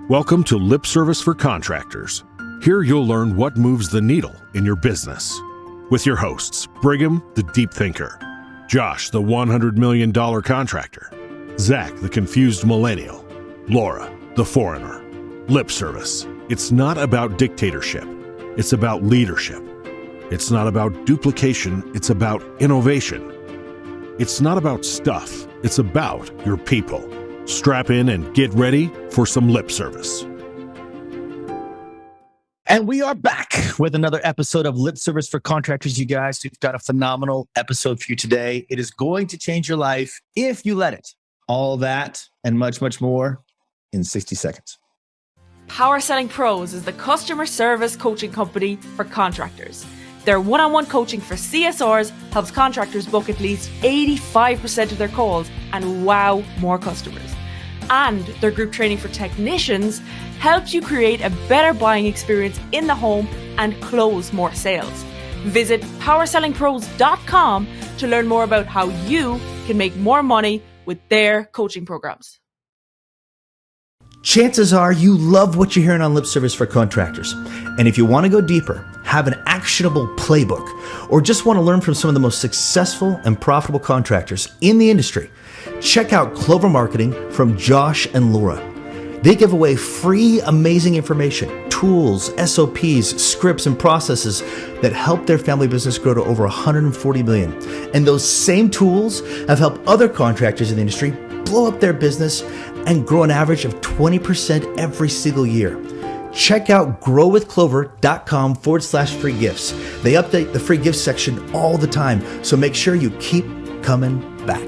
Welcome to Lip Service for Contractors. Here you'll learn what moves the needle in your business. With your hosts, Brigham, the deep thinker, Josh, the $100 million contractor, Zach, the confused millennial, Laura, the foreigner. Lip Service. It's not about dictatorship. It's about leadership. It's not about duplication. It's about innovation. It's not about stuff. It's about your people. Strap in and get ready for some lip service. And we are back with another episode of Lip Service for Contractors, you guys. We've got a phenomenal episode for you today. It is going to change your life if you let it. All that and much, much more in 60 seconds. Power Selling Pros is the customer service coaching company for contractors. Their one-on-one coaching for CSRs helps contractors book at least 85% of their calls and wow more customers. And their group training for technicians helps you create a better buying experience in the home and close more sales. Visit powersellingpros.com to learn more about how you can make more money with their coaching programs. Chances are you love what you're hearing on Lip Service for Contractors. And if you want to go deeper, have an actionable playbook, or just want to learn from some of the most successful and profitable contractors in the industry, check out Clover Marketing from Josh and Laura. They give away free, amazing information, tools, SOPs, scripts, and processes that help their family business grow to over 140 million. And those same tools have helped other contractors in the industry blow up their business and grow an average of 20% every single year. Check out growwithclover.com/free gifts. They update the free gifts section all the time, so make sure you keep coming back.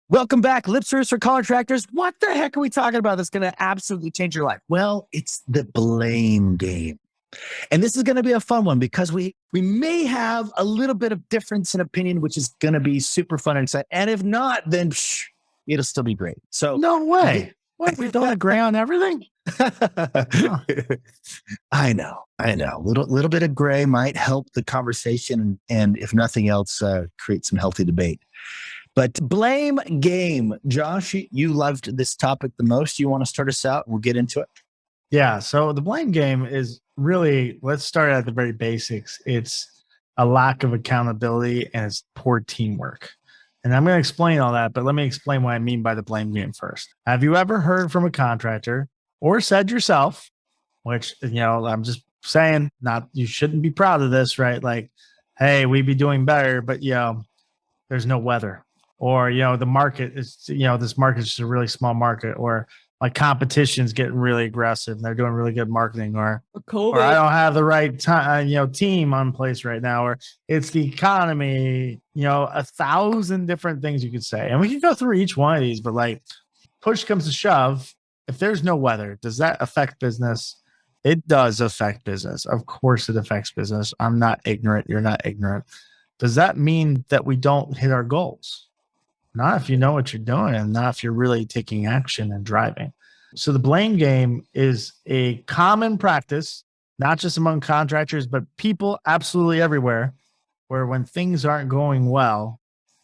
Welcome back, Lip Service for Contractors. What the heck are we talking about that's going to absolutely change your life? Well, it's the blame game. And this is going to be a fun one because we may have a little bit of difference in opinion, which is going to be super fun and exciting. And if not, then it'll still be great. So no way. What, we don't agree on everything? I know. Little bit of gray might help the conversation and if nothing else, create some healthy debate. But blame game. Josh, you loved this topic the most. You want to start us out? We'll get into it. Yeah. So the blame game is really, let's start at the very basics. It's a lack of accountability and it's poor teamwork. And I'm going to explain all that, but let me explain what I mean by the blame game first. Have you ever heard from a contractor or said yourself, which, I'm just saying, you shouldn't be proud of this, right? Like, hey, we'd be doing better, but, there's no weather. Or, the market is, this market's just a really small market, or my competition's getting really aggressive and they're doing really good marketing, or I don't have the right time, team on place right now, or it's the economy, 1,000 different things you could say. And we can go through each one of these, but like push comes to shove. If there's no weather, does that affect business? It does affect business. Of course it affects business. I'm not ignorant. You're not ignorant. Does that mean that we don't hit our goals? Not if you know what you're doing and not if you're really taking action and driving. So the blame game is a common practice, not just among contractors, but people absolutely everywhere, where when things aren't going well,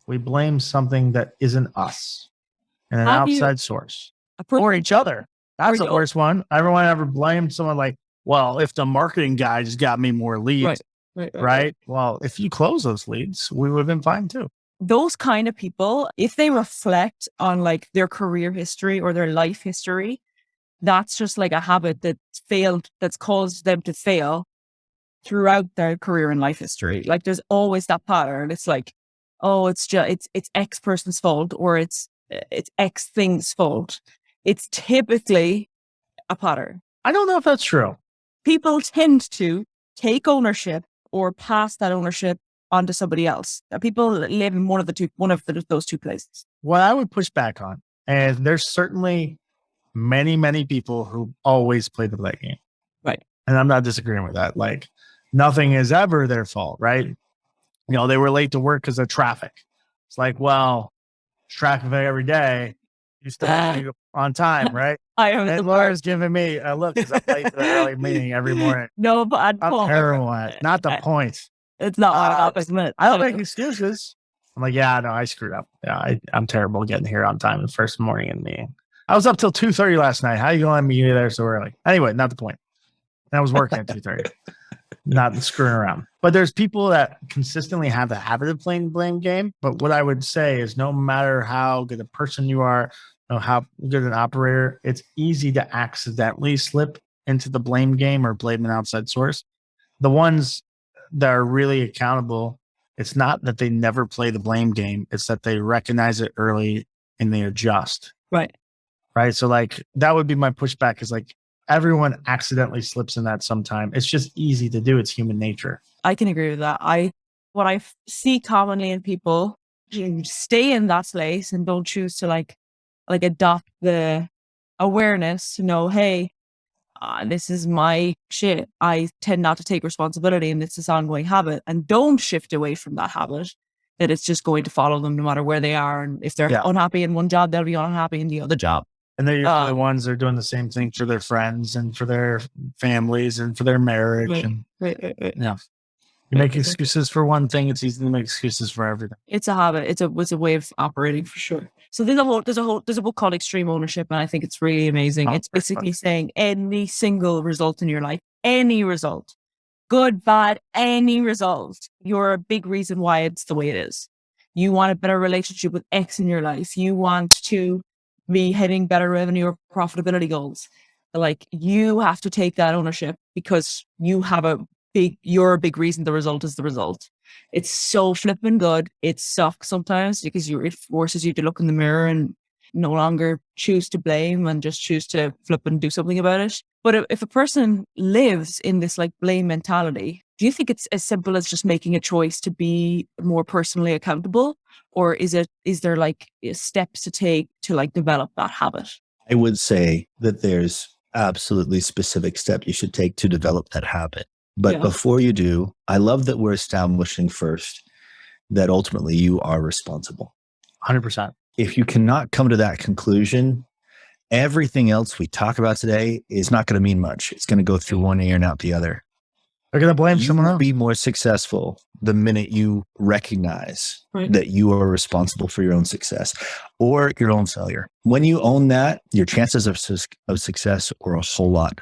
we blame something that isn't us and an outside source or each other. That's the worst one. Everyone ever blamed someone like, well, if the marketing guy just got me more leads, right? Well, if you close those leads, we would have been fine too. Those kind of people, if they reflect on like their career history or their life history, that's just like a habit that's caused them to fail throughout their career and life history. Like there's always that pattern. It's like, oh, it's X person's fault, or it's X thing's fault. It's typically a pattern. I don't know if that's true. People tend to take ownership or pass that ownership onto somebody else. People live in one of those two places. What I would push back on, and there's certainly many, many people who always play the blame game. Right. And I'm not disagreeing with that. Like nothing is ever their fault, right? They were late to work because of traffic. It's like, well, traffic every day. You still have to be on time, right? And Laura's giving me a look because I'm late to the early meeting every morning. No, but I'm terrible at it. Not the point. It's not my isn't I don't make excuses. I'm like, yeah, no, I screwed up. Yeah, I'm terrible getting here on time the first morning in the meeting. I was up till 2:30 last night. How are you going to let me get there so early? Anyway, not the point. I was working at 2:30, not screwing around. But there's people that consistently have the habit of playing the blame game. But what I would say is no matter how good a person you are, how good an operator, it's easy to accidentally slip into the blame game or blame an outside source. The ones that are really accountable, it's not that they never play the blame game. It's that they recognize it early and they adjust. Right. Right. So like that would be my pushback is like everyone accidentally slips in that sometime. It's just easy to do. It's human nature. I can agree with that. What I see commonly in people, you stay in that place and don't choose to like adopt the awareness to know, hey, this is my shit. I tend not to take responsibility and it's this ongoing habit, and don't shift away from that habit, that it's just going to follow them no matter where they are. And if they're unhappy in one job, they'll be unhappy in the other job. And they're usually the ones that are doing the same thing for their friends and for their families and for their marriage. Right. Yeah. You make excuses for one thing, it's easy to make excuses for everything. It's a habit. It's a way of operating for sure. So there's a book called Extreme Ownership, and I think it's really amazing. It's basically saying any single result in your life, any result, good, bad, any result, you're a big reason why it's the way it is. You want a better relationship with X in your life. You want to be hitting better revenue or profitability goals. Like, you have to take that ownership because you're a big reason the result is the result. It's so flipping good. It sucks sometimes because it forces you to look in the mirror and no longer choose to blame and just choose to flip and do something about it. But if a person lives in this like blame mentality, do you think it's as simple as just making a choice to be more personally accountable? Or is there like steps to take to like develop that habit? I would say that there's absolutely specific steps you should take to develop that habit. But before you do, I love that we're establishing first that ultimately you are responsible. 100%. If you cannot come to that conclusion, everything else we talk about today is not going to mean much. It's going to go through one ear and out the other. They're going to blame someone else. Be more successful the minute you recognize that you are responsible for your own success or your own failure. When you own that, your chances of success are a whole lot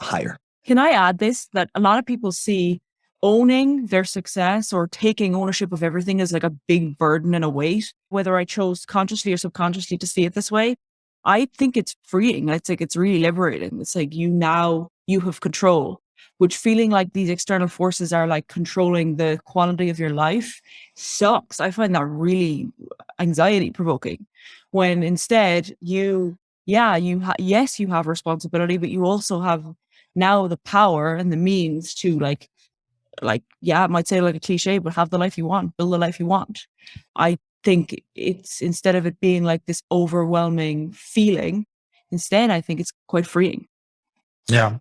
higher. Can I add this, that a lot of people see owning their success or taking ownership of everything as like a big burden and a weight, whether I chose consciously or subconsciously to see it this way. I think it's freeing. It's like, it's really liberating. It's like you have control, which feeling like these external forces are like controlling the quality of your life sucks. I find that really anxiety provoking when instead you have responsibility, but you also have now the power and the means to like, I might say like a cliche, but have the life you want, build the life you want. I think it's, instead of it being like this overwhelming feeling, instead, I think it's quite freeing. Yeah.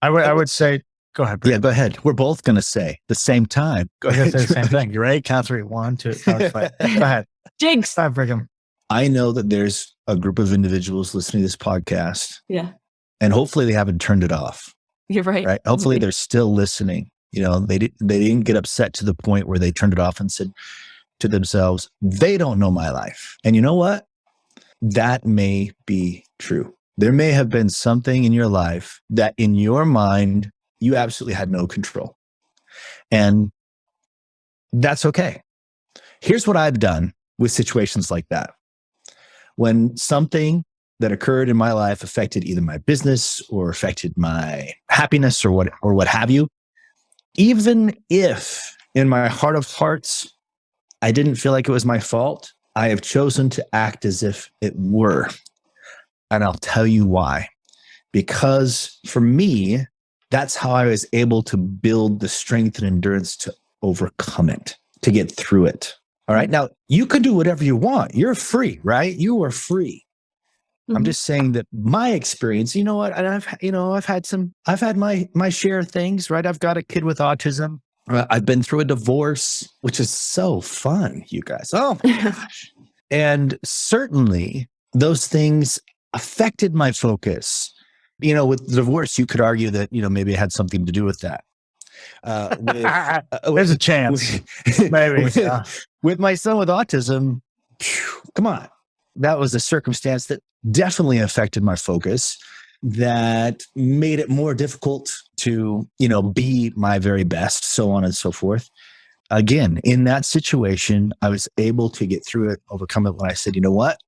I would say, go ahead. Brigham. Yeah, go ahead. We're both going to say the same time. Go ahead. Say the same thing. You ready? Count 3. 1, 2. Go ahead. Jinx. Time, Brigham. I know that there's a group of individuals listening to this podcast. Yeah. And hopefully they haven't turned it off. You're right. Right. Hopefully they're still listening. You know, they didn't get upset to the point where they turned it off and said to themselves, they don't know my life. And you know what? That may be true. There may have been something in your life that in your mind, you absolutely had no control. And that's okay. Here's what I've done with situations like that. When something that occurred in my life affected either my business or affected my happiness or what have you, even if in my heart of hearts, I didn't feel like it was my fault, I have chosen to act as if it were. And I'll tell you why. Because for me, that's how I was able to build the strength and endurance to overcome it, to get through it. All right. Now, you can do whatever you want. You're free, right? You are free. I'm just saying that my experience, you know what? And I've had my share of things, right? I've got a kid with autism. I've been through a divorce, which is so fun, you guys. Oh my gosh. And certainly those things affected my focus. You know, with the divorce, you could argue that, you know, maybe it had something to do with that. There's a chance. Maybe. With my son with autism, come on. that was a circumstance that definitely affected my focus, that made it more difficult to, be my very best, so on and so forth. Again, in that situation, I was able to get through it, overcome it when I said, you know what?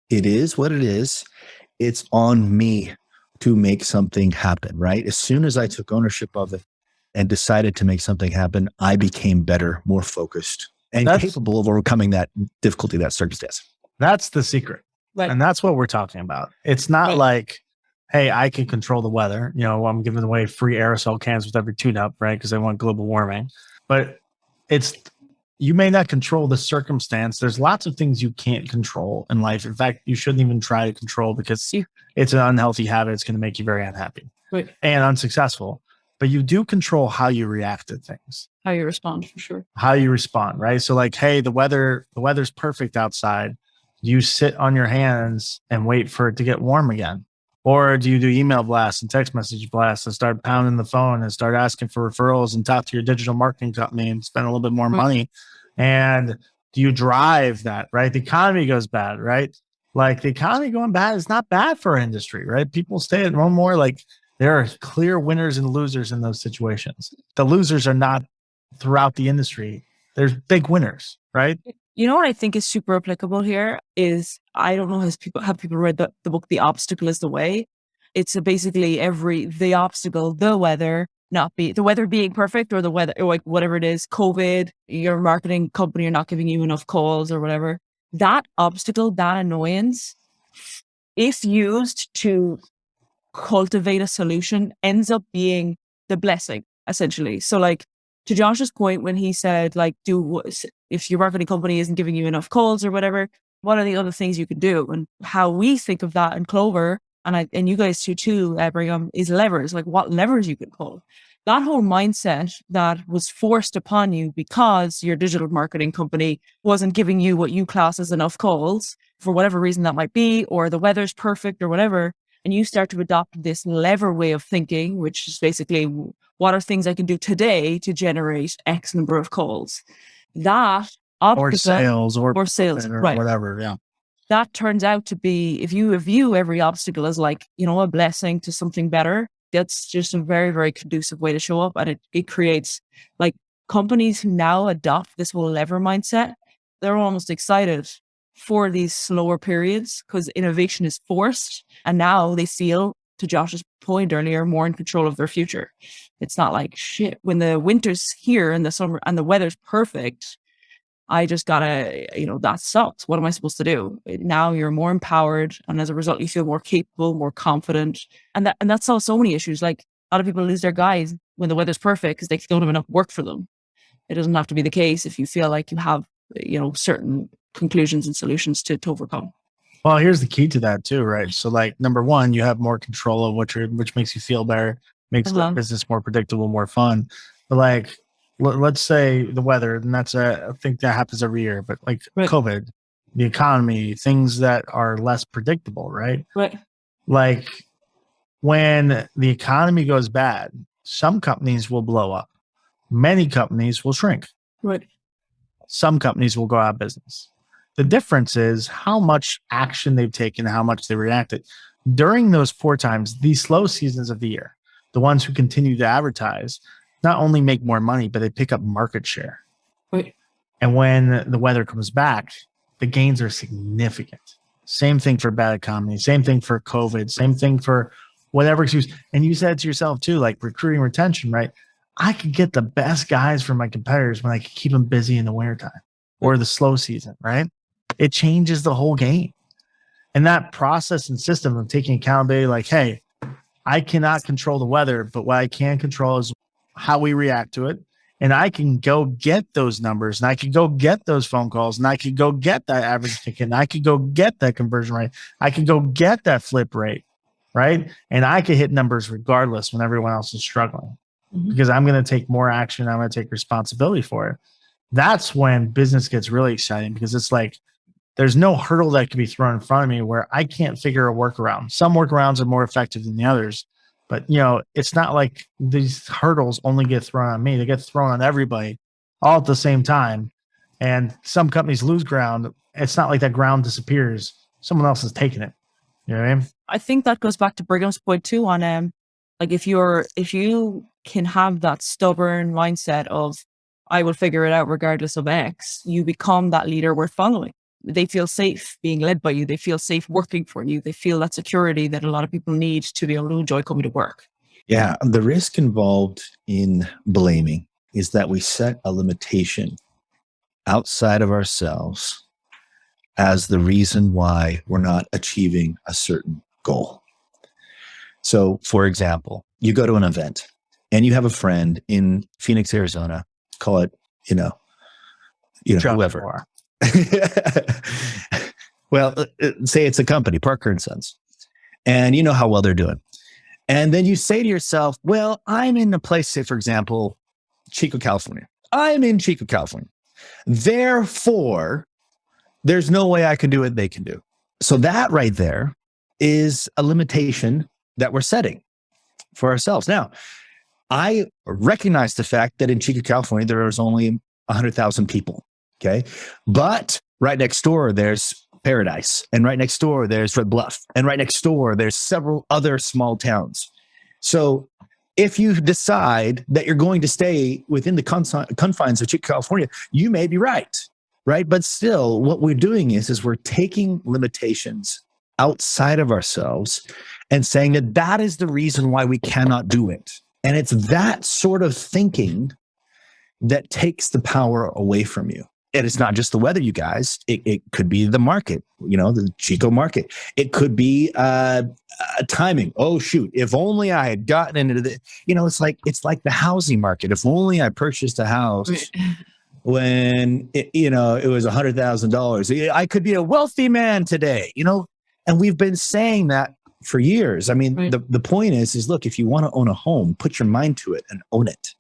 It is what it is. It's on me to make something happen, right? As soon as I took ownership of it and decided to make something happen, I became better, more focused, and capable of overcoming that difficulty, that circumstance. That's the secret. Right. And that's what we're talking about. It's not like, hey, I can control the weather. I'm giving away free aerosol cans with every tune-up, right? Because I want global warming. But you may not control the circumstance. There's lots of things you can't control in life. In fact, you shouldn't even try to control, because it's an unhealthy habit. It's going to make you very unhappy and unsuccessful. But you do control how you react to things. How you respond, for sure. How you respond, right? So like, hey, the weather's perfect outside. You sit on your hands and wait for it to get warm again? Or do you do email blasts and text message blasts and start pounding the phone and start asking for referrals and talk to your digital marketing company and spend a little bit more money? And do you drive that, right? The economy goes bad, right? Like, the economy going bad is not bad for our industry, right? People stay at home more. Like, there are clear winners and losers in those situations. The losers are not throughout the industry. There's big winners, right? You know what I think is super applicable here is, I don't know, have people read the book The Obstacle is the Way? It's basically the obstacle, the weather being perfect, or the weather, or like whatever it is, COVID, your marketing company are not giving you enough calls or whatever. That obstacle, that annoyance, if used to cultivate a solution, ends up being the blessing, essentially. So like, to Josh's point, when he said, like, if your marketing company isn't giving you enough calls or whatever, what are the other things you could do? And how we think of that in Clover, and you guys too, Brigham, is levers, like what levers you can pull. That whole mindset that was forced upon you because your digital marketing company wasn't giving you what you class as enough calls, for whatever reason that might be, or the weather's perfect or whatever, and you start to adopt this lever way of thinking, which is basically, what are things I can do today to generate X number of calls? That or sales or right, whatever. Yeah. That turns out to be, if you view every obstacle as like, a blessing to something better, that's just a very, very conducive way to show up. And it creates, like, companies who now adopt this whole lever mindset, they're almost excited for these slower periods because innovation is forced. And now they feel, to Josh's point earlier, more in control of their future. It's not like, shit, when the winter's here and the summer and the weather's perfect, I just gotta, that sucks. What am I supposed to do? Now you're more empowered. And as a result, you feel more capable, more confident. And that solves so many issues. Like, a lot of people lose their guys when the weather's perfect because they don't have enough work for them. It doesn't have to be the case if you feel like you have, certain conclusions and solutions to overcome. Well, here's the key to that too, right? So like, number one, you have more control of which makes you feel better, makes the business more predictable, more fun. But like, let's say the weather, and that's I think that happens every year, but like COVID, the economy, things that are less predictable, right? Right. Like, when the economy goes bad, some companies will blow up. Many companies will shrink. Right. Some companies will go out of business. The difference is how much action they've taken, how much they reacted. During those 4 times, these slow seasons of the year, the ones who continue to advertise not only make more money, but they pick up market share. Right. And when the weather comes back, the gains are significant. Same thing for bad economy, same thing for COVID, same thing for whatever excuse. And you said to yourself too, like recruiting retention, right? I could get the best guys from my competitors when I could keep them busy in the wintertime or the slow season, right? It changes the whole game. And that process and system of taking accountability, like, hey, I cannot control the weather, but what I can control is how we react to it. And I can go get those numbers, and I can go get those phone calls, and I can go get that average ticket, and I could go get that conversion rate. I can go get that flip rate, right? And I can hit numbers regardless when everyone else is struggling. Because I'm going to take more action. I'm going to take responsibility for it. That's when business gets really exciting, because it's like, there's no hurdle that can be thrown in front of me where I can't figure a workaround. Some workarounds are more effective than the others, but it's not like these hurdles only get thrown on me. They get thrown on everybody all at the same time. And some companies lose ground. It's not like that ground disappears. someone else is taking it. You know what I mean? I think that goes back to Brigham's point too on like if you can have that stubborn mindset of I will figure it out regardless of X, you become that leader worth following. They feel safe being led by you. They feel safe working for you. They feel that security that a lot of people need to be able to enjoy coming to work. Yeah. The risk involved in blaming is that we set a limitation outside of ourselves as the reason why we're not achieving a certain goal. So, for example, you go to an event and you have a friend in Phoenix, Arizona, call it, whoever. Well, say it's a company, Parker and Sons, and you know how well they're doing. And then you say to yourself, well, I'm in a place, say, for example, Chico, California. I'm in Chico, California. Therefore, there's no way I can do what they can do. So that right there is a limitation that we're setting for ourselves. Now, I recognize the fact that in Chico, California, there is only 100,000 people. Okay. But right next door, there's Paradise. And right next door, there's Red Bluff. And right next door, there's several other small towns. So if you decide that you're going to stay within the confines of Chico, California, you may be right. Right. But still, what we're doing is we're taking limitations outside of ourselves and saying that is the reason why we cannot do it. And it's that sort of thinking that takes the power away from you. And it's not just the weather, you guys. It could be the market, the Chico market. It could be timing. Oh, shoot. If only I had gotten into the, it's like the housing market. If only I purchased a house when, it was $100,000. I could be a wealthy man today, and we've been saying that for years. I mean, the point is look, if you want to own a home, put your mind to it and own it.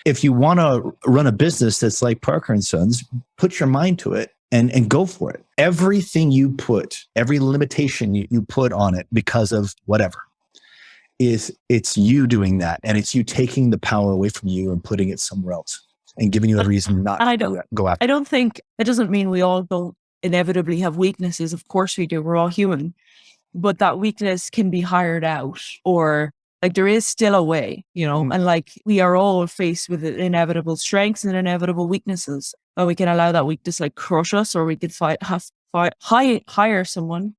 If you want to run a business that's like Parker and Sons, put your mind to it and go for it. Everything you put, every limitation you put on it because of whatever, it's you doing that. And it's you taking the power away from you and putting it somewhere else and giving you a reason not to go after. I don't think, it doesn't mean we all don't inevitably have weaknesses. Of course we do. We're all human. But that weakness can be hired out, or there is still a way, and we are all faced with inevitable strengths and inevitable weaknesses. And we can allow that weakness crush us, or we could hire someone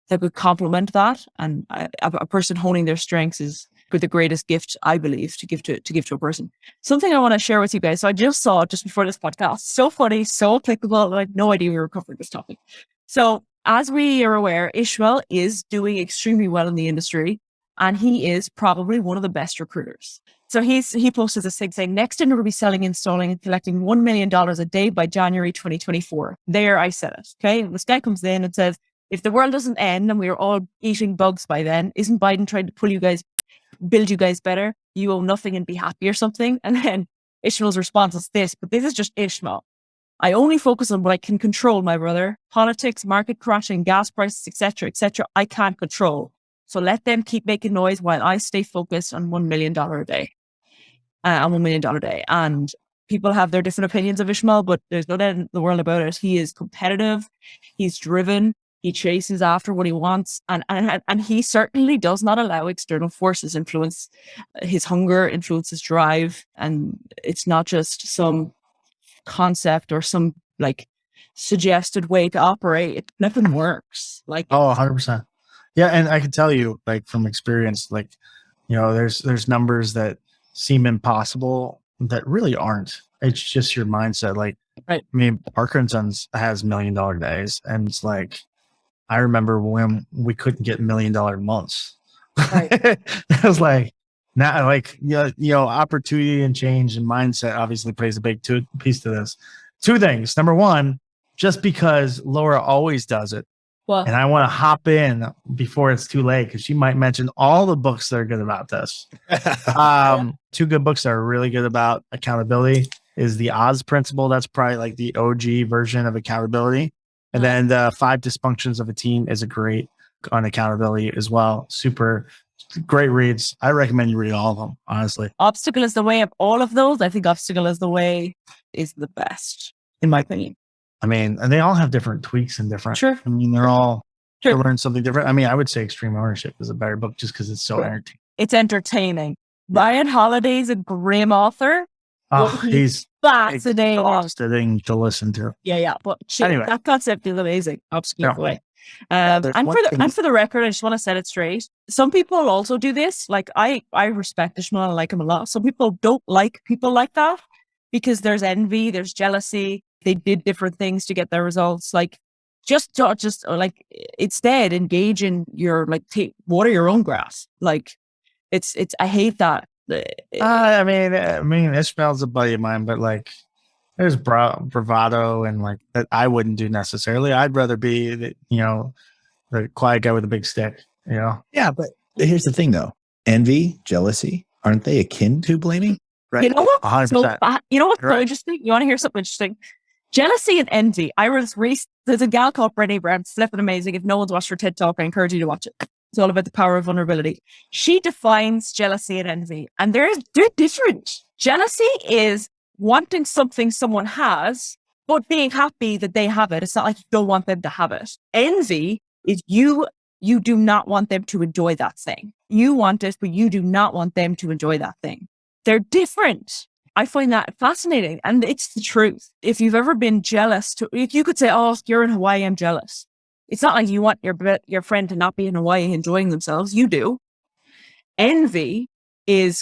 that could complement that. And a person honing their strengths is the greatest gift, I believe, to give to a person. Something I want to share with you guys. So I just saw just before this podcast, so funny, so applicable. I had no idea we were covering this topic. So as we are aware, Ishmael is doing extremely well in the industry. And he is probably one of the best recruiters. So he posted this thing saying, Nextend will be selling, installing, and collecting $1 million a day by January 2024. There, I said it. Okay. And this guy comes in and says, if the world doesn't end and we're all eating bugs by then, isn't Biden trying to build you guys better? You owe nothing and be happy or something. And then Ishmael's response is this, but this is just Ishmael. I only focus on what I can control, my brother. Politics, market crashing, gas prices, etc., I can't control. So let them keep making noise while I stay focused on $1 million a day. $1 million a day. And people have their different opinions of Ishmael, but there's no doubt in the world about it. He is competitive. He's driven. He chases after what he wants. And he certainly does not allow external forces influence his hunger, influence his drive. And it's not just some concept or some suggested way to operate. It nothing works. 100%. Yeah, and I can tell you, from experience, there's numbers that seem impossible that really aren't. It's just your mindset. Right. I mean, Parker and Sons has $1 million days, and it's I remember when we couldn't get $1 million months. Right. It was now, opportunity and change and mindset obviously plays a big piece to this. Two things. Number one, just because Laura always does it. Well, and I want to hop in before it's too late because she might mention all the books that are good about this. Two good books that are really good about accountability is the Oz Principle. That's probably the OG version of accountability. And then the 5 Dysfunctions of a Team is a great on accountability as well. Super great reads. I recommend you read all of them, honestly. Obstacle is the Way of all of those. I think Obstacle is the Way is the best, in my opinion. I mean, and they all have different tweaks and different. Sure. I mean, they're all to learn something different. I mean, I would say Extreme Ownership is a better book just because it's so entertaining. It's entertaining. Ryan Holiday's a grim author. Oh, he's fascinating. Exhausting to listen to. Yeah. But Anyway. that concept is amazing. Absolutely. Yeah. And There's for one thing- the record, I just want to set it straight. Some people also do this. Like I respect Ishmael and like him a lot. Some people don't like people like that because there's envy, there's jealousy. They did different things to get their results. Like just like instead engage in your like water your own grass. Like it's I hate that. I mean, Ishmael's a buddy of mine, but like, there's bravado and like that I wouldn't do necessarily. I'd rather be the quiet guy with a big stick. Yeah, but here's the thing though: envy, jealousy, aren't they akin to blaming? Right. You know what? 100%. You know what's so Right. interesting? You want to hear something interesting? Jealousy and envy. There's a gal called Brené Brown, flipping amazing. If no one's watched her TED Talk, I encourage you to watch it. It's all about the power of vulnerability. She defines jealousy and envy, and they're different. Jealousy is wanting something someone has, but being happy that they have it. It's not like you don't want them to have it. Envy is you do not want them to enjoy that thing. You want it, but you do not want them to enjoy that thing. They're different. I find that fascinating. And it's the truth. If you've ever been jealous, if you could say, oh, you're in Hawaii, I'm jealous. It's not like you want your friend to not be in Hawaii enjoying themselves. You do. Envy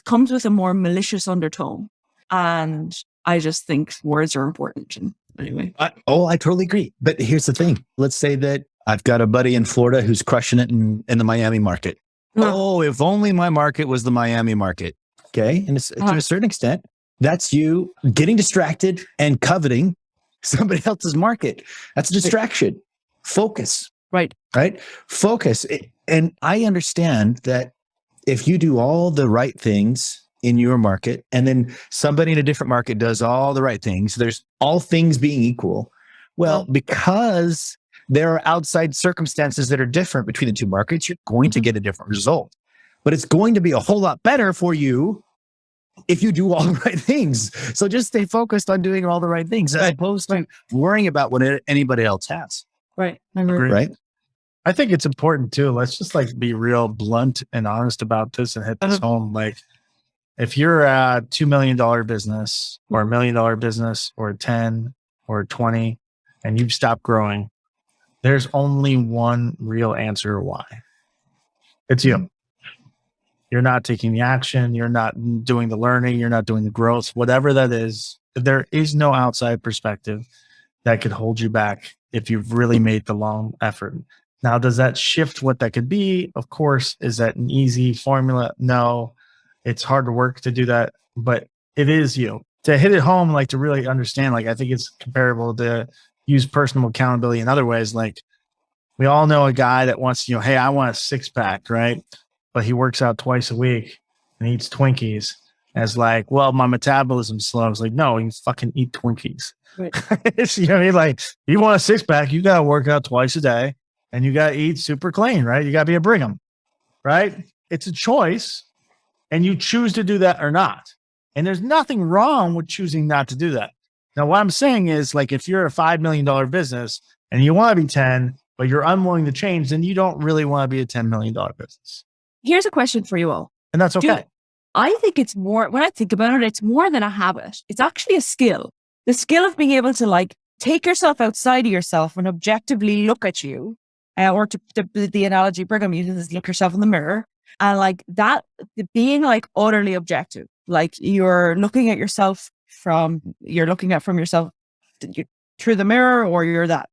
comes with a more malicious undertone. And I just think words are important. And anyway. I totally agree. But here's the thing. Let's say that I've got a buddy in Florida who's crushing it in the Miami market. Oh, if only my market was the Miami market. Okay. And to a certain extent, that's you getting distracted and coveting somebody else's market. That's a distraction. Focus. Right. Focus. And I understand that if you do all the right things in your market and then somebody in a different market does all the right things, there's all things being equal. Well, because there are outside circumstances that are different between the two markets, you're going to get a different result. But it's going to be a whole lot better for you if you do all the right things. So just stay focused on doing all the right things as opposed to worrying about what anybody else has. Right. I agree. Right. I think it's important too. Let's just like be real blunt and honest about this and hit this home. Like if you're a $2 million business or $1 million business or 10 or 20 and you've stopped growing, there's only one real answer why. It's you. You're not taking the action. You're not doing the learning. You're not doing the growth, whatever that is. There is no outside perspective that could hold you back if you've really made the long effort. Now, does that shift what that could be? Of course. Is that an easy formula? No, it's hard work to do that, but it is you. To hit it home, like to really understand, like I think it's comparable to use personal accountability in other ways. Like we all know a guy that wants, hey, I want a 6-pack, right? But he works out twice a week and eats Twinkies. And it's like, well, my metabolism's slow. It's like, no, you fucking eat Twinkies. Right. You know what I mean? Like, you want a 6-pack, you got to work out twice a day and you got to eat super clean, right? You got to be a Brigham, right? It's a choice and you choose to do that or not. And there's nothing wrong with choosing not to do that. Now, what I'm saying is, like, if you're a $5 million business and you want to be 10, but you're unwilling to change, then you don't really want to be a $10 million business. Here's a question for you all. And that's okay. I think it's more, when I think about it, it's more than a habit. It's actually a skill. The skill of being able to like take yourself outside of yourself and objectively look at you, or the analogy Brigham uses is look yourself in the mirror. And like that, being like utterly objective, like you're looking at yourself from yourself through the mirror, or you've that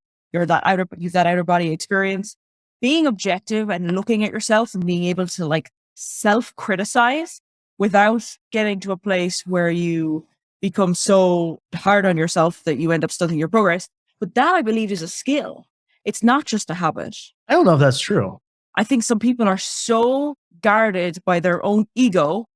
outer body experience. Being objective and looking at yourself and being able to like self-criticize without getting to a place where you become so hard on yourself that you end up stunting your progress. But that, I believe, is a skill. It's not just a habit. I don't know if that's true. I think some people are so guarded by their own ego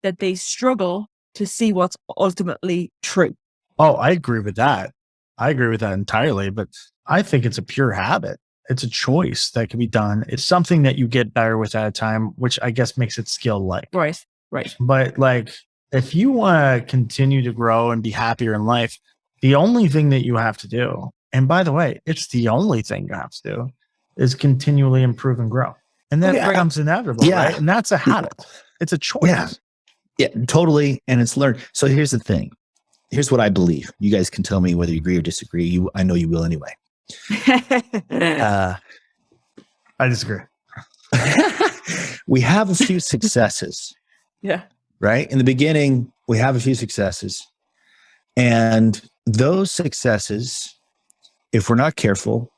that they struggle to see what's ultimately true. Oh, I agree with that. I agree with that entirely. But I think it's a pure habit. It's a choice that can be done. It's something that you get better with at a time, which I guess makes it skill-like. Right. But like, if you want to continue to grow and be happier in life, the only thing that you have to do, and by the way, it's the only thing you have to do, is continually improve and grow. And that becomes inevitable, right? And that's a habit. It's a choice. Yeah, totally. And it's learned. So here's the thing. Here's what I believe. You guys can tell me whether you agree or disagree. I know you will anyway. I disagree. We have a few successes. Yeah. Right? In the beginning, we have a few successes. And those successes, if we're not careful,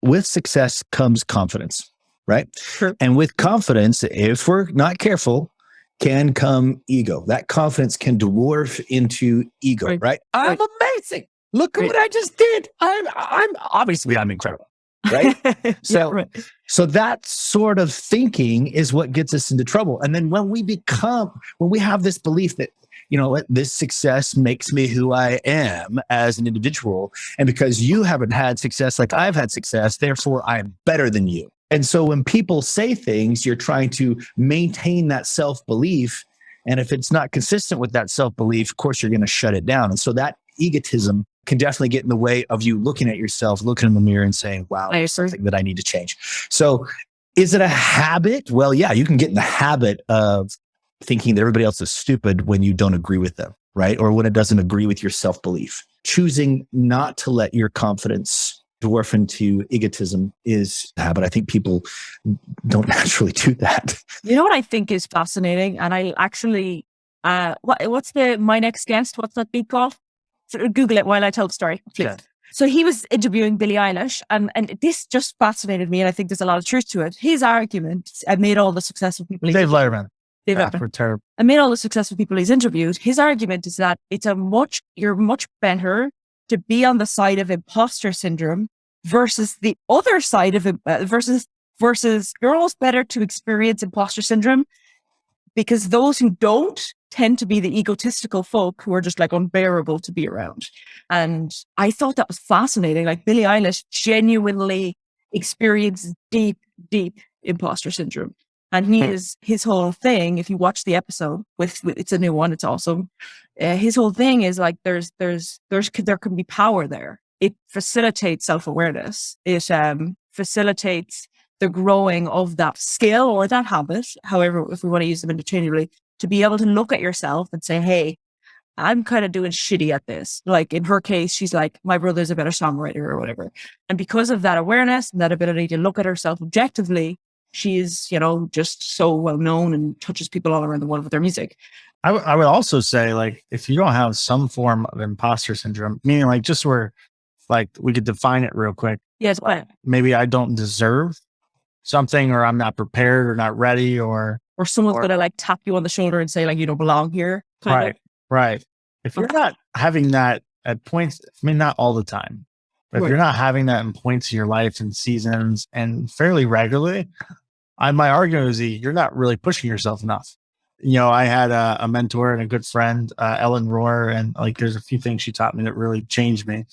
with success comes confidence, right? Sure. And with confidence, if we're not careful, can come ego. That confidence can dwarf into ego, right? I'm amazing. Look at what I just did. I'm obviously I'm incredible, right? So that sort of thinking is what gets us into trouble. And then when we have this belief that, you know what, this success makes me who I am as an individual. And because you haven't had success like I've had success, therefore I'm better than you. And so when people say things, you're trying to maintain that self-belief. And if it's not consistent with that self-belief, of course, you're going to shut it down. And so that egotism can definitely get in the way of you looking at yourself, looking in the mirror and saying, wow, there's something that I need to change. So is it a habit? Well, yeah, you can get in the habit of thinking that everybody else is stupid when you don't agree with them, right? Or when it doesn't agree with your self-belief. Choosing not to let your confidence dwarf into egotism is a habit. I think people don't naturally do that. You know what I think is fascinating? And I actually, what's my next guest? What's that beat called? So Google it while I tell the story, please. Yeah. So he was interviewing Billie Eilish, and this just fascinated me, and I think there's a lot of truth to it. His argument made all the successful people. Dave Letterman. And made all the successful people he's interviewed. His argument is that you're much better to be on the side of imposter syndrome versus the other side of it, versus you're almost better to experience imposter syndrome because those who don't tend to be the egotistical folk who are just like unbearable to be around. And I thought that was fascinating. Like Billie Eilish genuinely experienced deep, deep imposter syndrome. And his whole thing, if you watch the episode with it's a new one, it's awesome. His whole thing is like there can be power there. It facilitates self-awareness. It facilitates the growing of that skill or that habit, however, if we want to use them interchangeably, to be able to look at yourself and say, hey, I'm kind of doing shitty at this. Like in her case, she's like, my brother's a better songwriter or whatever. And because of that awareness and that ability to look at herself objectively, she's, just so well known and touches people all around the world with their music. I would also say, like, if you don't have some form of imposter syndrome, meaning like just where, like, we could define it real quick. Yes. Maybe I don't deserve something, or I'm not prepared or not ready, or someone's going to like tap you on the shoulder and say like, you don't belong here. Right. If you're not having that at points, I mean, not all the time, but if you're not having that in points in your life and seasons and fairly regularly, my argument is you're not really pushing yourself enough. I had a mentor and a good friend, Ellen Rohr, and like, there's a few things she taught me that really changed me.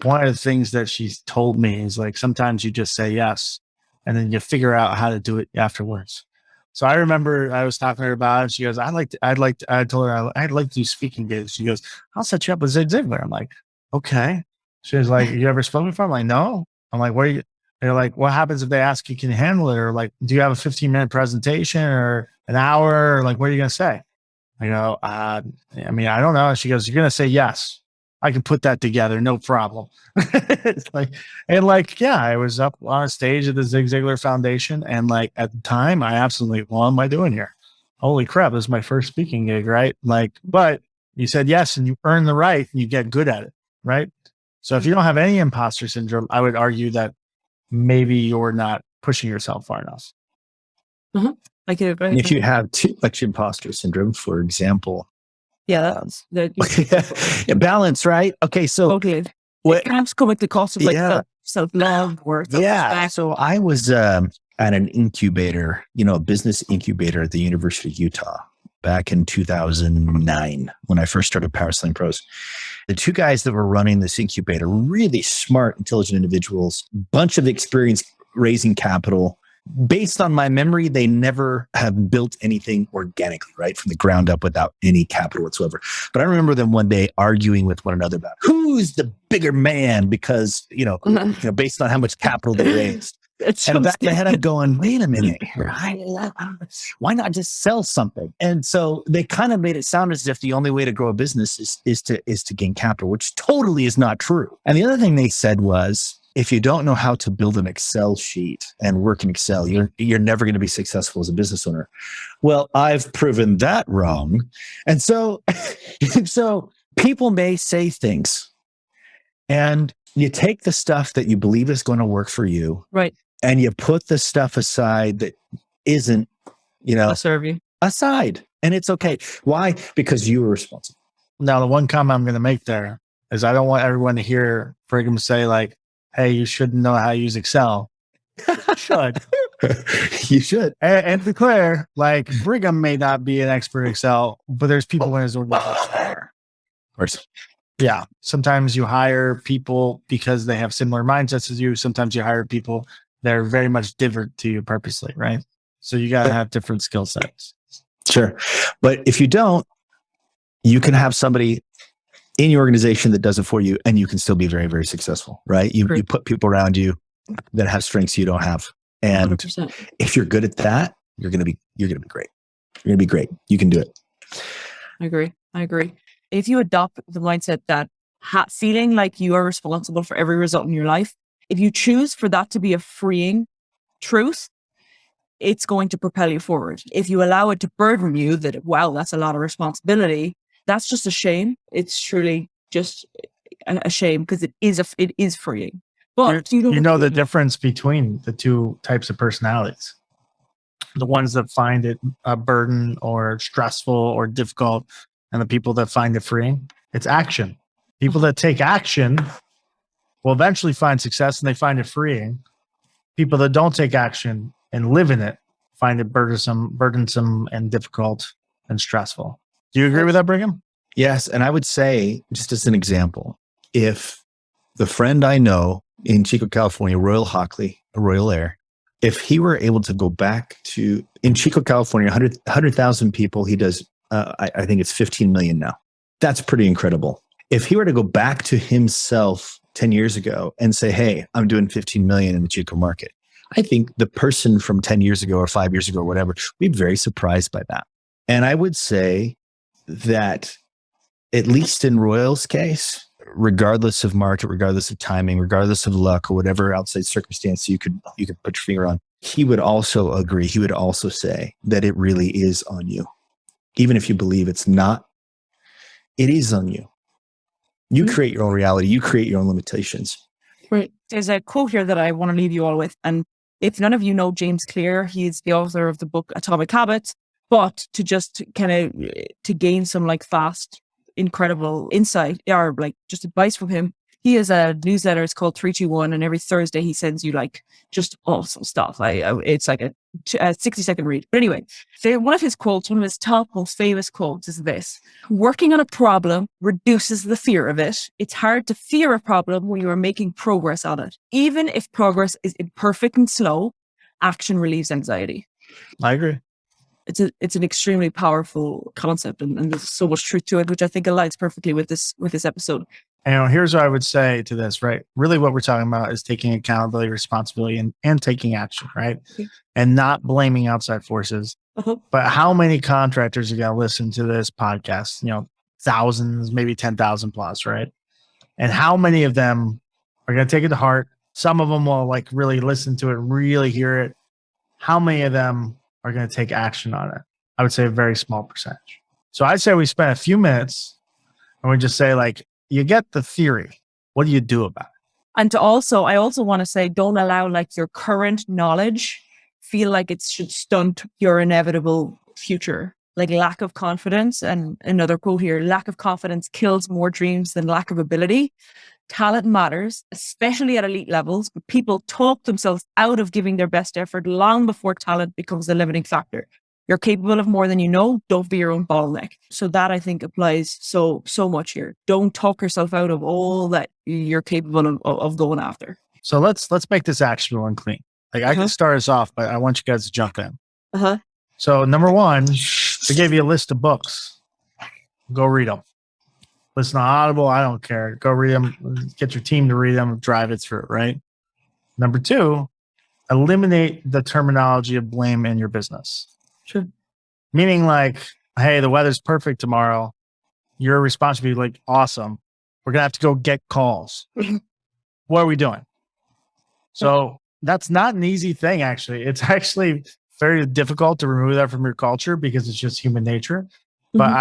One of the things that she's told me is like, sometimes you just say yes, and then you figure out how to do it afterwards. So I remember I was talking to her about it. She goes, I told her I'd like to do speaking gigs. She goes, I'll set you up with Zig Ziglar. I'm like, okay. She was like, you ever spoken before? I'm like, no. I'm like, what are you? They're like, what happens if they ask you can you handle it? Or like, do you have a 15-minute presentation or an hour? Or like, what are you going to say? I go, I don't know. She goes, you're going to say yes. I can put that together. No problem. I was up on a stage at the Zig Ziglar Foundation. And like, at the time I absolutely, what am I doing here? Holy crap. This is my first speaking gig. Right. Like, but you said yes, and you earn the right and you get good at it. Right. So if you don't have any imposter syndrome, I would argue that maybe you're not pushing yourself far enough. Mm-hmm. And if you have too much imposter syndrome, for example, balance, right? Okay, so it can come at the cost of self-love, worth. Yeah. So I was at an incubator, a business incubator at the University of Utah back in 2009 when I first started Power Selling Pros. The two guys that were running this incubator, really smart, intelligent individuals, bunch of experience raising capital. Based on my memory, they never have built anything organically, right? From the ground up without any capital whatsoever. But I remember them one day arguing with one another about who's the bigger man because, based on how much capital they raised. It's And in the back of my just- head, I'm going, wait a minute, why not just sell something? And so they kind of made it sound as if the only way to grow a business is to gain capital, which totally is not true. And the other thing they said was, if you don't know how to build an Excel sheet and work in Excel, you're never going to be successful as a business owner. Well, I've proven that wrong. And so, so people may say things, and you take the stuff that you believe is going to work for you, right. and you put the stuff aside that isn't, I'll serve you. aside. And it's okay. Why? Because you were responsible. Now, the one comment I'm going to make there is I don't want everyone to hear Brigham say like, hey, you shouldn't know how to use Excel. You should. You should. And to be clear, like Brigham may not be an expert in Excel, but there's people in his organization that are. Of course. Yeah. Sometimes you hire people because they have similar mindsets as you. Sometimes you hire people that are very much different to you purposely, right? So you got to have different skill sets. Sure. But if you don't, you can have somebody in your organization that does it for you, and you can still be very, very successful, right? You put people around you that have strengths you don't have. And 100%. if you're good at that, you're going to be great. You're going to be great. You can do it. I agree. If you adopt the mindset that feeling like you are responsible for every result in your life, if you choose for that to be a freeing truth, it's going to propel you forward. If you allow it to burden you that, wow, that's a lot of responsibility, that's just a shame. It's truly just a shame because it is freeing. But you know the difference between the two types of personalities. The ones that find it a burden or stressful or difficult, and the people that find it freeing. It's action. People that take action will eventually find success and they find it freeing. People that don't take action and live in it find it burdensome and difficult and stressful. Do you agree with that, Brigham? Yes. And I would say, just as an example, if the friend I know in Chico, California, Royal Hockley, Royal Air, if he were able to go back to, in Chico, California, 100,000 people, he does, I think it's 15 million now. That's pretty incredible. If he were to go back to himself 10 years ago and say, hey, I'm doing 15 million in the Chico market, I think the person from 10 years ago or 5 years ago or whatever, would be very surprised by that. And I would say that, at least in Royal's case, regardless of market, regardless of timing, regardless of luck or whatever outside circumstance you could put your finger on, he would also agree. He would also say that it really is on you. Even if you believe it's not, it is on you. You create your own reality. You create your own limitations. Right. There's a quote here that I want to leave you all with. And if none of you know James Clear, he's the author of the book Atomic Habits. But to just kind of to gain some like fast, incredible insight or like just advice from him, he has a newsletter. It's called 321, and every Thursday he sends you like just awesome stuff. It's like a 60-second read. But anyway, one of his quotes, one of his top most famous quotes is this: working on a problem reduces the fear of it. It's hard to fear a problem when you are making progress on it. Even if progress is imperfect and slow, action relieves anxiety. I agree. It's an extremely powerful concept, and there's so much truth to it, which I think aligns perfectly with this episode. And here's what I would say to this, right? Really what we're talking about is taking accountability, responsibility, and taking action, right? Okay. And not blaming outside forces. Uh-huh. But how many contractors are going to listen to this podcast? Thousands, maybe 10,000 plus, right? And how many of them are going to take it to heart? Some of them will like really listen to it, really hear it. How many of them are going to take action on it? I would say a very small percentage. So I'd say we spend a few minutes and we just say like, you get the theory. What do you do about it? And I also want to say, don't allow like your current knowledge feel like it should stunt your inevitable future. Like lack of confidence, and another quote here, lack of confidence kills more dreams than lack of ability. Talent matters, especially at elite levels, but people talk themselves out of giving their best effort long before talent becomes the limiting factor. You're capable of more than you know. Don't be your own bottleneck. So that I think applies so much here. Don't talk yourself out of all that you're capable of going after. So let's make this actionable and clean. Like I can start us off, but I want you guys to jump in. So number one, we gave you a list of books. Go read them. Listen to Audible. I don't care. Go read them. Get your team to read them. Drive it through. Right. Number two, eliminate the terminology of blame in your business. Sure. Meaning like, hey, the weather's perfect tomorrow. Your response would be like, awesome. We're going to have to go get calls. What are we doing? So that's not an easy thing, actually. It's actually very difficult to remove that from your culture because it's just human nature. But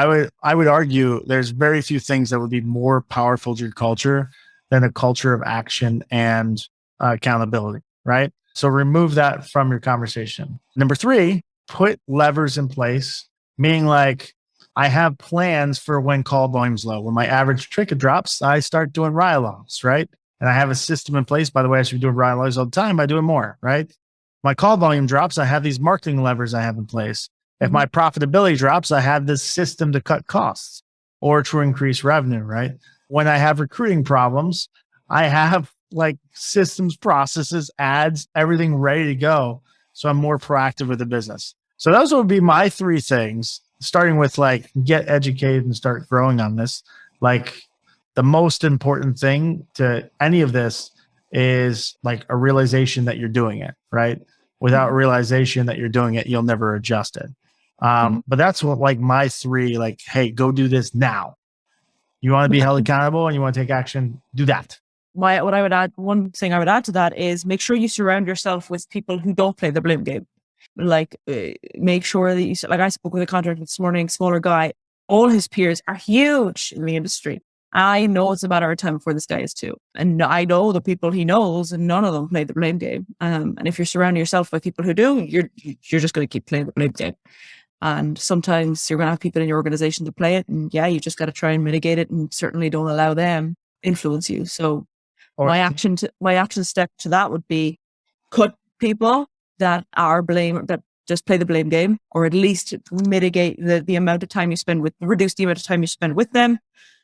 I would argue there's very few things that would be more powerful to your culture than a culture of action and accountability, right? So remove that from your conversation. Number 3, put levers in place, meaning like I have plans for when call volume's low. When my average ticket drops, I start doing ride-alongs, right? And I have a system in place. By the way, I should be doing ride-alongs all the time by doing more, right? My call volume drops, I have these marketing levers I have in place. If my profitability drops, I have this system to cut costs or to increase revenue, right? When I have recruiting problems, I have like systems, processes, ads, everything ready to go. So I'm more proactive with the business. So those would be my 3 things, starting with like get educated and start growing on this. Like the most important thing to any of this is like a realization that you're doing it, right? Without realization that you're doing it, you'll never adjust it. But that's what like my 3, like, hey, go do this now. You want to be held accountable and you want to take action, do that. What I would add, one thing I would add to that is make sure you surround yourself with people who don't play the blame game. Like, make sure that you, like I spoke with a contractor this morning, smaller guy, all his peers are huge in the industry. I know it's a matter of time before this guy is too. And I know the people he knows and none of them play the blame game. And if you're surrounding yourself with people who do, you're just going to keep playing the blame game. And sometimes you're going to have people in your organization to play it. And yeah, you just got to try and mitigate it and certainly don't allow them influence you. So my action step to that would be cut people that just play the blame game, or at least mitigate the amount of time you spend reduce the amount of time you spend with them,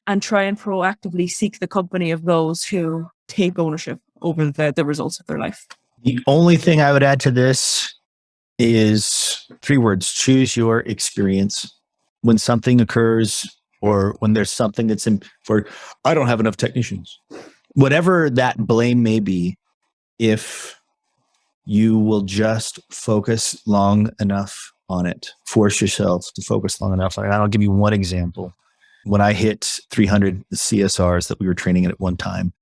and try and proactively seek the company of those who take ownership over the results of their life. The only thing I would add to this is 3 words: choose your experience. When something occurs or when there's something that's I don't have enough technicians, whatever that blame may be, if you will just focus long enough on it, force yourself to focus long enough. I'll give you one example. When I hit 300 CSRs that we were training at one time,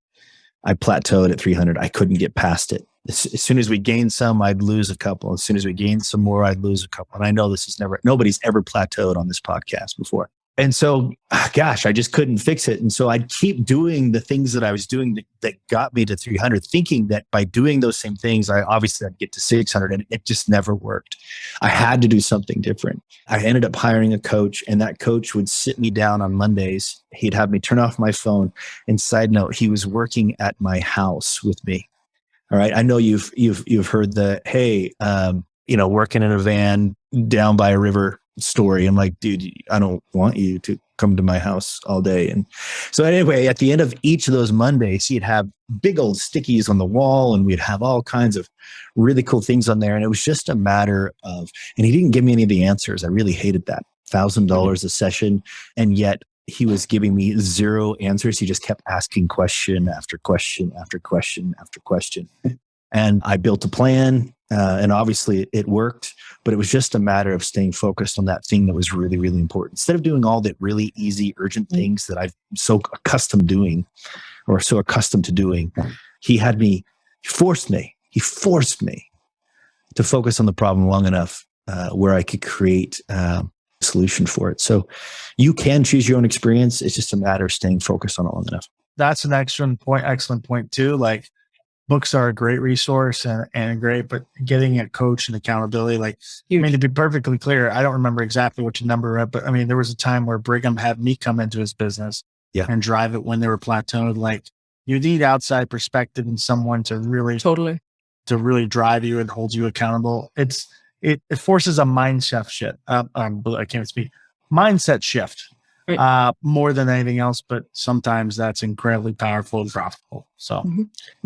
I plateaued at 300. I couldn't get past it. As soon as we gained some, I'd lose a couple. As soon as we gained some more, I'd lose a couple. And I know nobody's ever plateaued on this podcast before. And so, gosh, I just couldn't fix it. And so I'd keep doing the things that I was doing that got me to 300, thinking that by doing those same things, I'd get to 600, and it just never worked. I had to do something different. I ended up hiring a coach, and that coach would sit me down on Mondays. He'd have me turn off my phone. And side note, he was working at my house with me. All right. I know you've heard the, hey, working in a van down by a river story. I'm like, dude, I don't want you to come to my house all day. And so anyway, at the end of each of those Mondays, he'd have big old stickies on the wall, and we'd have all kinds of really cool things on there. And it was just a matter of, and he didn't give me any of the answers. I really hated that. $1,000 a session. And yet he was giving me 0 answers. He just kept asking question after question after question after question. And I built a plan, and obviously it worked, but it was just a matter of staying focused on that thing that was really, really important. Instead of doing all the really easy, urgent things that I'm so accustomed to doing, he forced me to focus on the problem long enough where I could create a solution for it. So you can choose your own experience. It's just a matter of staying focused on it long enough. That's an excellent point too. Like, books are a great resource and great, but getting a coach and accountability, like, I mean, to be perfectly clear, I don't remember exactly which number, but I mean, there was a time where Brigham had me come into his business and drive it when they were plateaued. Like, you need outside perspective and someone to really drive you and hold you accountable. It forces a mindset shift. Mindset shift. More than anything else, but sometimes that's incredibly powerful and profitable. So,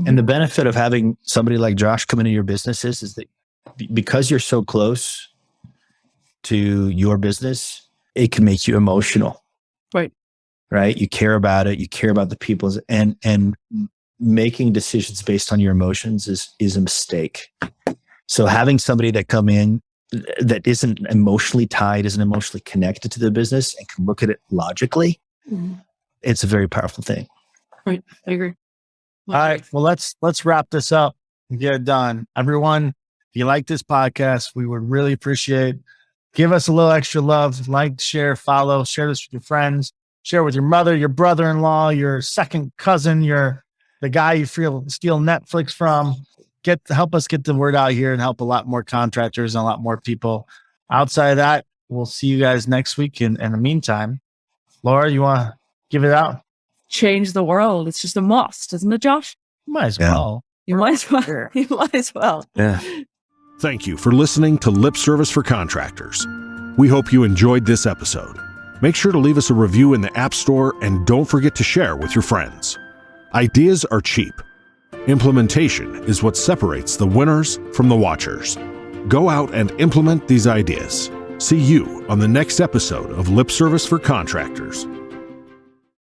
and the benefit of having somebody like Josh come into your business is that because you're so close to your business, it can make you emotional. Right. You care about it. You care about the people, and making decisions based on your emotions is a mistake. So having somebody that come in that isn't emotionally tied, isn't emotionally connected to the business and can look at it logically, it's a very powerful thing. Right. I agree. All right. Well, let's wrap this up and get it done. Everyone, if you like this podcast, we would really appreciate. Give us a little extra love. Like, share, follow, share this with your friends, share with your mother, your brother-in-law, your second cousin, the guy you steal Netflix from. Help us get the word out here and help a lot more contractors and a lot more people. Outside of that, we'll see you guys next week. In the meantime, Laura, you want to give it out? Change the world. It's just a must, isn't it, Josh? Might as well. You might as well. You might as well. Yeah. Thank you for listening to Lip Service for Contractors. We hope you enjoyed this episode. Make sure to leave us a review in the App Store and don't forget to share with your friends. Ideas are cheap. Implementation is what separates the winners from the watchers. Go out and implement these ideas. See you on the next episode of Lip Service for Contractors.